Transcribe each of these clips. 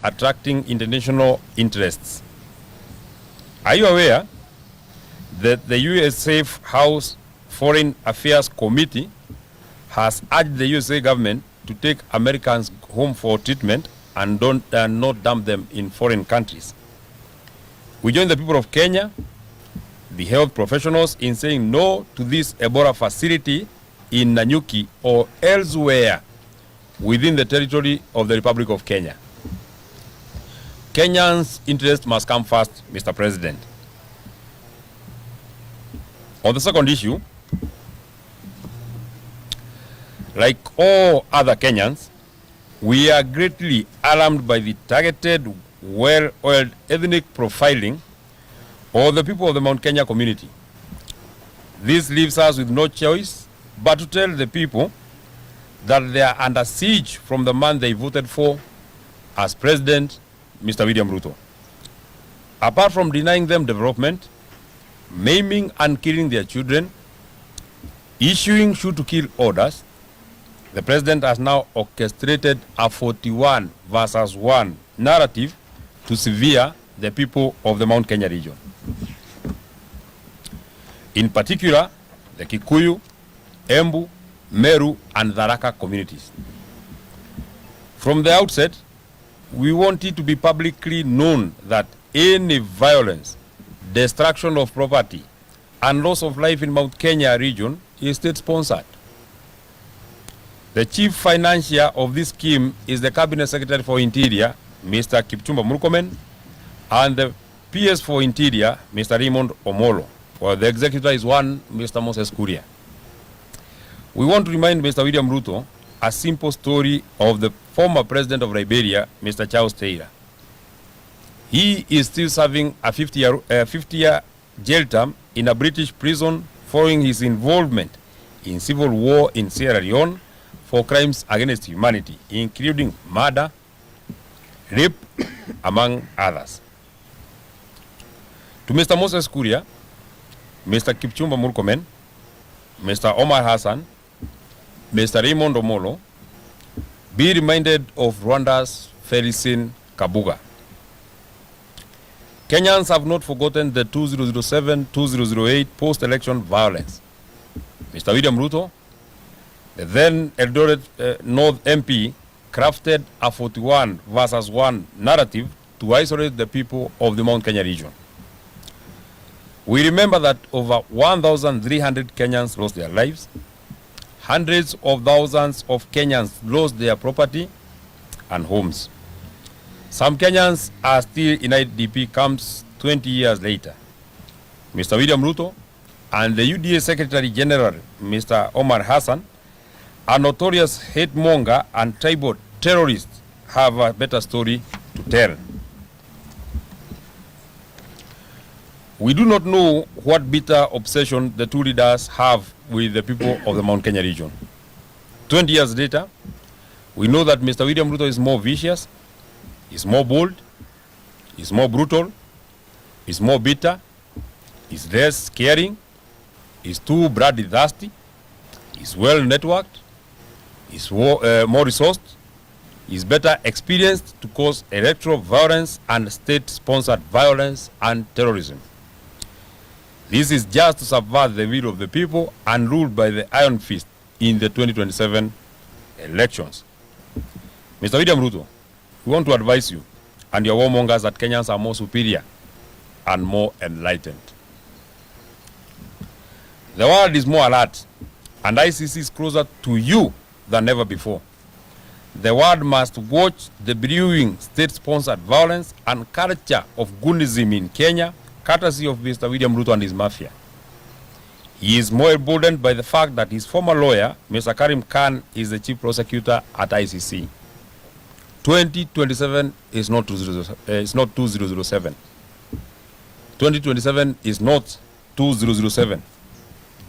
attracting international interests. Are you aware that the US Safe House Foreign Affairs Committee has urged the USA government to take Americans home for treatment and not dump them in foreign countries? We join the people of Kenya, the health professionals, in saying no to this Ebola facility in Nanyuki or elsewhere within the territory of the Republic of Kenya. Kenyans' interest must come first, Mr. President. On the second issue, like all other Kenyans, we are greatly alarmed by the targeted, well-oiled ethnic profiling of the people of the Mount Kenya community. This leaves us with no choice but to tell the people that they are under siege from the man they voted for as president, Mr. William Ruto. Apart from denying them development, maiming and killing their children, issuing shoot-to-kill orders, the president has now orchestrated a 41 versus 1 narrative to sever the people of the Mount Kenya region. In particular, the Kikuyu, Embu, Meru, and Tharaka communities. From the outset, we want it to be publicly known that any violence, destruction of property, and loss of life in Mount Kenya region is state-sponsored. The chief financier of this scheme is the Cabinet Secretary for Interior, Mr. Kipchumba Murkomen, and the PS for Interior, Mr. Raymond Omolo, while the executor is one Mr. Moses Kuria. We want to remind Mr. William Ruto a simple story of the former president of Liberia, Mr. Charles Taylor. He is still serving a 50-year jail term in a British prison following his involvement in civil war in Sierra Leone for crimes against humanity, including murder, rape, among others. To Mr. Moses Kuria, Mr. Kipchumba Murkomen, Mr. Omar Hassan, Mr. Raymond Omolo, be reminded of Rwanda's Felicien Kabuga. Kenyans have not forgotten the 2007-2008 post-election violence. Mr. William Ruto, the then Eldoret North MP, crafted a 41 versus 1 narrative to isolate the people of the Mount Kenya region. We remember that over 1,300 Kenyans lost their lives. Hundreds of thousands of Kenyans lost their property and homes. Some Kenyans are still in IDP camps 20 years later. Mr. William Ruto and the UDA Secretary General, Mr. Omar Hassan, a notorious hate monger and tribal terrorists, have a better story to tell. We do not know what bitter obsession the two leaders have with the people of the Mount Kenya region. 20 years later, we know that Mr. William Ruto is more vicious, is more bold, is more brutal, is more bitter, is less caring, is too bloodthirsty, is well networked, is more resourced, is better experienced to cause electoral violence and state-sponsored violence and terrorism. This is just to subvert the will of the people and ruled by the iron fist in the 2027 elections. Mr. William Ruto, we want to advise you and your warmongers that Kenyans are more superior and more enlightened. The world is more alert, and ICC is closer to you than ever before. The world must watch the brewing state-sponsored violence and culture of goonism in Kenya, courtesy of Mr. William Ruto and his mafia. He is more emboldened by the fact that his former lawyer, Mr. Karim Khan, is the chief prosecutor at ICC. 2027 is not 2007. 2027 is not 2007.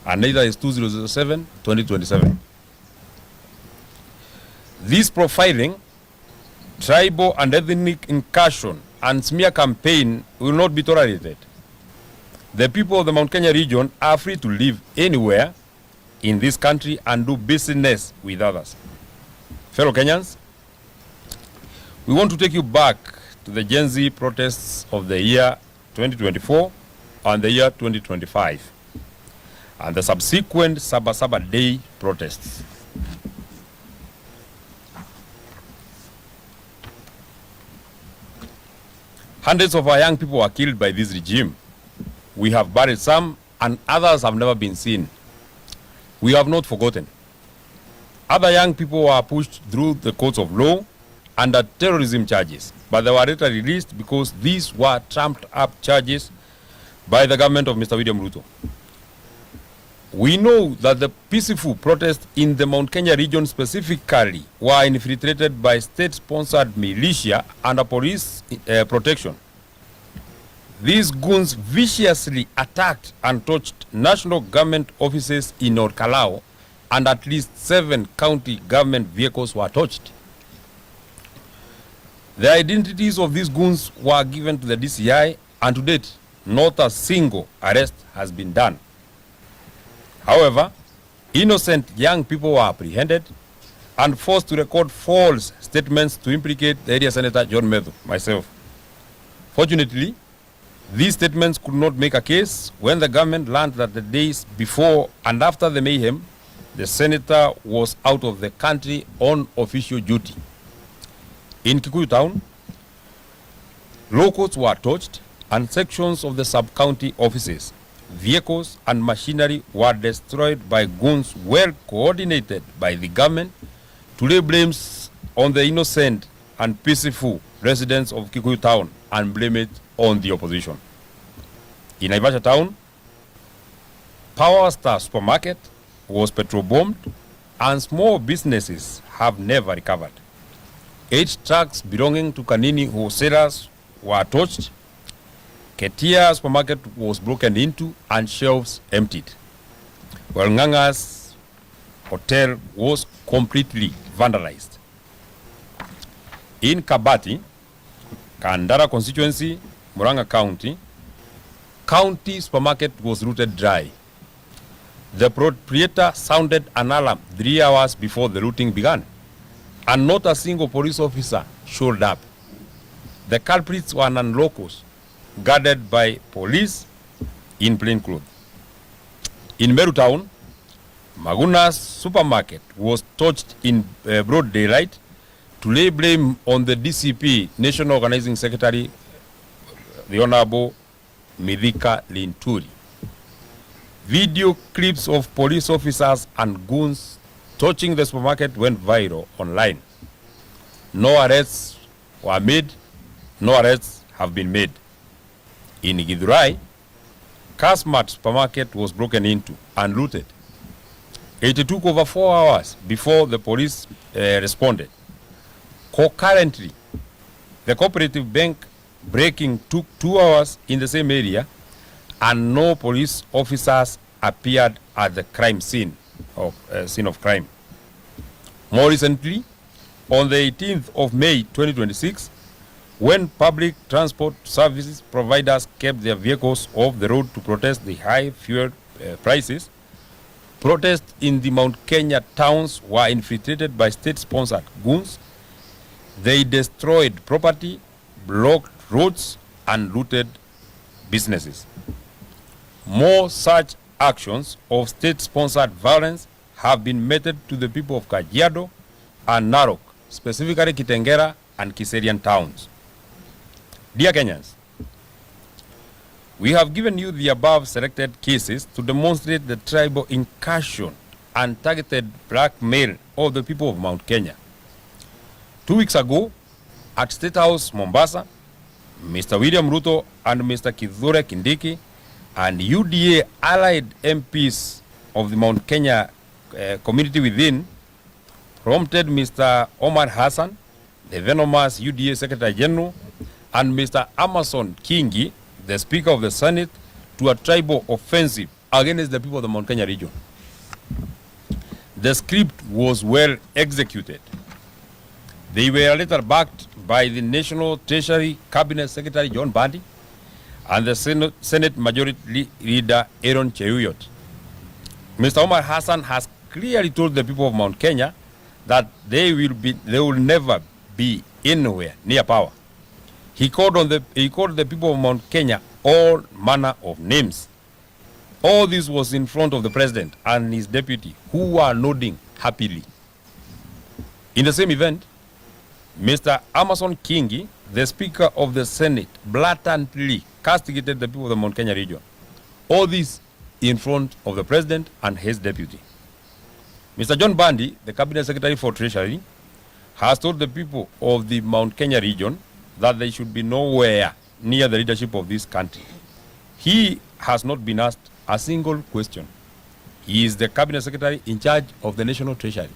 And neither is 2007 2027. This profiling, tribal and ethnic incursion, and smear campaign will not be tolerated. The people of the Mount Kenya region are free to live anywhere in this country and do business with others. Fellow Kenyans, We want to take you back to the Gen Z protests of the year 2024 and the year 2025 and the subsequent Sabasaba Day protests. Hundreds of our young people were killed by this regime. We have buried some and others have never been seen. We have not forgotten. Other young people were pushed through the courts of law under terrorism charges, but they were later released because these were trumped up charges by the government of Mr. William Ruto. We know that the peaceful protests in the Mount Kenya region specifically were infiltrated by state-sponsored militia under police protection. These goons viciously attacked and torched national government offices in North Kalau, and at least 7 county government vehicles were torched. The identities of these goons were given to the DCI, and to date, not a single arrest has been done. However, innocent young people were apprehended and forced to record false statements to implicate the area Senator John Medhu, myself. Fortunately, these statements could not make a case when the government learned that the days before and after the mayhem, the senator was out of the country on official duty. In Kikuyu town, locals were torched and sections of the sub-county offices, vehicles and machinery were destroyed by goons well coordinated by the government to lay blames on the innocent and peaceful residents of Kikuyu town and blame it on the opposition. In Naivasha town, Power Star supermarket was petrol bombed and small businesses have never recovered. 8 trucks belonging to Kanini wholesalers were torched. Ketia supermarket was broken into and shelves emptied, while Nganga's hotel was completely vandalized. In Kabati, Kandara constituency, Murang'a County, county supermarket was looted dry. The proprietor sounded an alarm 3 hours before the looting began, and not a single police officer showed up. The culprits were non-locals, guarded by police in plain clothes. In Meru town, Maguna's supermarket was torched in broad daylight to lay blame on the DCP National Organizing Secretary, the Honorable Midhika Linturi. Video clips of police officers and goons torching the supermarket went viral online. No arrests were made, no arrests have been made. In Githurai, Kasmat supermarket was broken into and looted. It took over 4 hours before the police responded. Concurrently, the cooperative bank breaking took 2 hours in the same area, and no police officers appeared at the crime scene of crime. More recently, on the 18th of May 2026, when public transport services providers kept their vehicles off the road to protest the high fuel prices, protests in the Mount Kenya towns were infiltrated by state-sponsored goons. They destroyed property, blocked roads, and looted businesses. More such actions of state-sponsored violence have been meted to the people of Kajiado and Narok, specifically Kitengera and Kiserian towns. Dear Kenyans, we have given you the above selected cases to demonstrate the tribal incursion and targeted blackmail of the people of Mount Kenya. 2 weeks ago, at State House, Mombasa, Mr. William Ruto and Mr. Kithure Kindiki and UDA allied MPs of the Mount Kenya community within prompted Mr. Omar Hassan, the venomous UDA Secretary General, and Mr. Amason Kingi, the Speaker of the Senate, to a tribal offensive against the people of the Mount Kenya region. The script was well executed. They were later backed by the National Treasury Cabinet Secretary John Bandi and the Senate Majority Leader Aaron Cheruiyot. Mr. Omar Hassan has clearly told the people of Mount Kenya that they will never be anywhere near power. He called the people of Mount Kenya all manner of names. All this was in front of the president and his deputy, who were nodding happily. In the same event, Mr. Amason Kingi, the Speaker of the Senate, blatantly castigated the people of the Mount Kenya region. All this in front of the president and his deputy. Mr. John Bandi, the Cabinet Secretary for Treasury, has told the people of the Mount Kenya region that they should be nowhere near the leadership of this country. He has not been asked a single question. He is the Cabinet Secretary in charge of the National Treasury.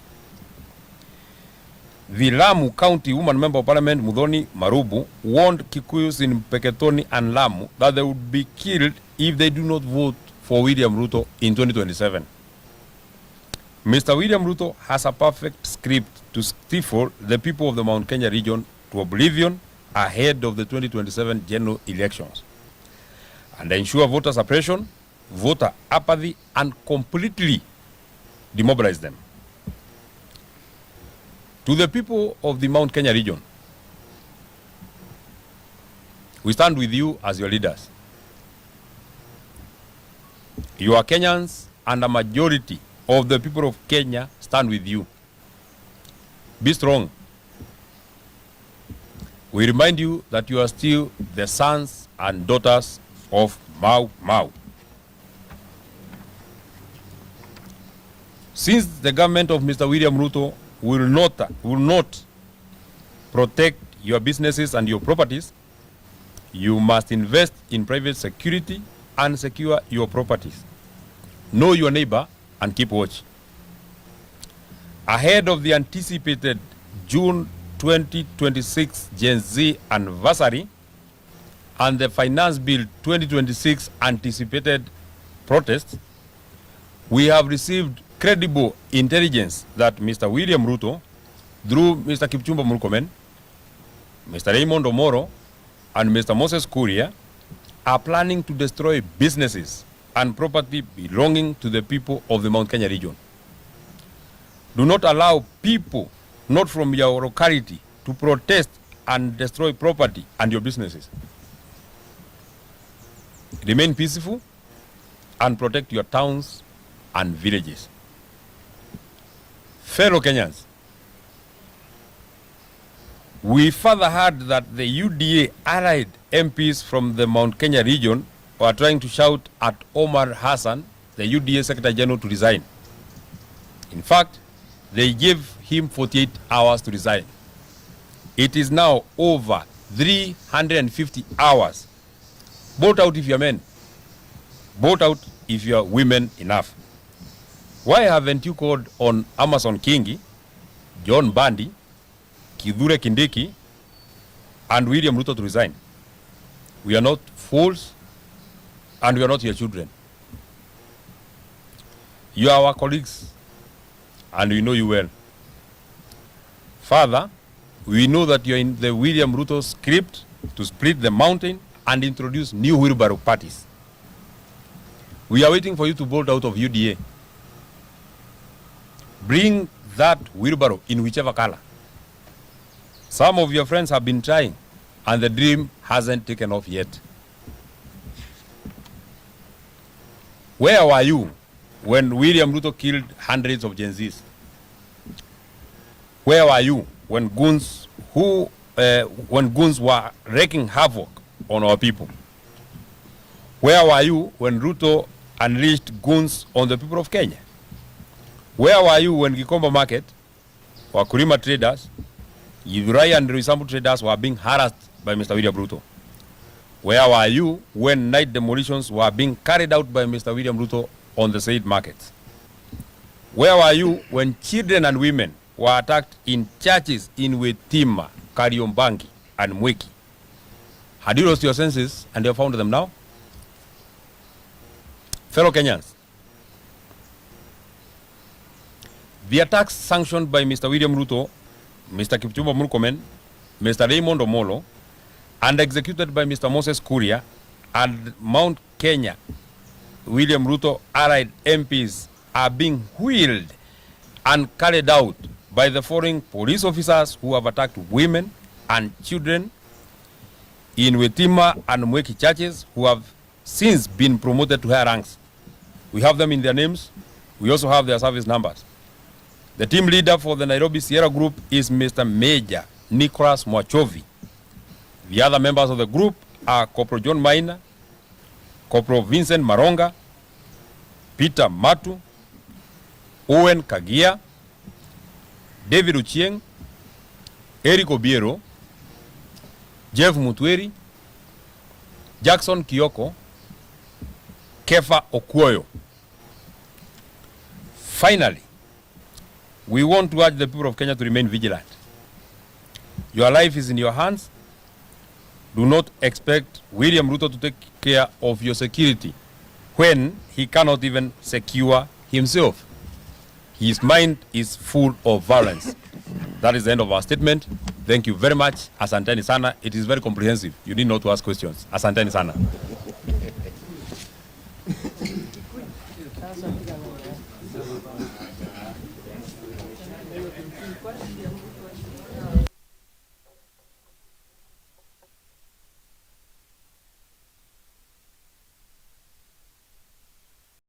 The Lamu County Woman Member of Parliament Muthoni Marubu warned Kikuyus in Peketoni and Lamu that they would be killed if they do not vote for William Ruto in 2027. Mr. William Ruto has a perfect script to stifle the people of the Mount Kenya region to oblivion ahead of the 2027 general elections and ensure voter suppression, voter apathy, and completely demobilize them. To the people of the Mount Kenya region, we stand with you as your leaders. You are Kenyans, and a majority of the people of Kenya stand with you. Be strong. We remind you that you are still the sons and daughters of Mau Mau. Since the government of Mr. William Ruto will not protect your businesses and your properties, you must invest in private security and secure your properties. Know your neighbor and keep watch. Ahead of the anticipated June 2026 Gen Z anniversary and the Finance Bill 2026 anticipated protests, we have received credible intelligence that Mr. William Ruto, through Mr. Kipchumba Murkomen, Mr. Raymond Omoro, and Mr. Moses Kuria, are planning to destroy businesses and property belonging to the people of the Mount Kenya region. Do not allow people not from your locality to protest and destroy property and your businesses. Remain peaceful and protect your towns and villages. Fellow Kenyans, we further heard that the UDA allied MPs from the Mount Kenya region were trying to shout at Omar Hassan, the UDA Secretary General, to resign. In fact, they gave him 48 hours to resign. It is now over 350 hours. Vote out if you're men. Vote out if you're women enough. Why haven't you called on Amason Kingi, John Bandi, Kithure Kindiki, and William Ruto to resign? We are not fools, and we are not your children. You are our colleagues, and we know you well. Further, we know that you are in the William Ruto script to split the mountain and introduce new wheelbarrow parties. We are waiting for you to bolt out of UDA. Bring that wheelbarrow in whichever color. Some of your friends have been trying, and the dream hasn't taken off yet. Where were you when William Ruto killed hundreds of Gen Zs? Where were you when goons were wreaking havoc on our people? Where were you when Ruto unleashed goons on the people of Kenya? Where were you when Gikomba Market, Wakulima traders, Githurai and Roysambu traders were being harassed by Mr. William Ruto? Where were you when night demolitions were being carried out by Mr. William Ruto on the said markets? Where were you when children and women were attacked in churches in Wetima, Kariombangi, and Mweki? Had you lost your senses and you have found them now? Fellow Kenyans, the attacks sanctioned by Mr. William Ruto, Mr. Kipchumba Murkomen, Mr. Raymond Omolo, and executed by Mr. Moses Kuria and Mount Kenya, William Ruto allied MPs are being wheeled and carried out by the foreign police officers who have attacked women, and children in Wetima and Mweki churches who have since been promoted to higher ranks. We have them in their names. We also have their service numbers. The team leader for the Nairobi Sierra Group is Mr. Major Nicholas Mwachovi. The other members of the group are Corporal John Maina, Corporal Vincent Maronga, Peter Matu, Owen Kagia, David Uchieng, Eric Obiero, Jeff Mutweri, Jackson Kioko, Kefa Okuoyo. Finally, we want to urge the people of Kenya to remain vigilant. Your life is in your hands. Do not expect William Ruto to take care of your security when he cannot even secure himself. His mind is full of violence. That is the end of our statement. Thank you very much. Asanteni sana. It is very comprehensive. You need not to ask questions. Asanteni sana.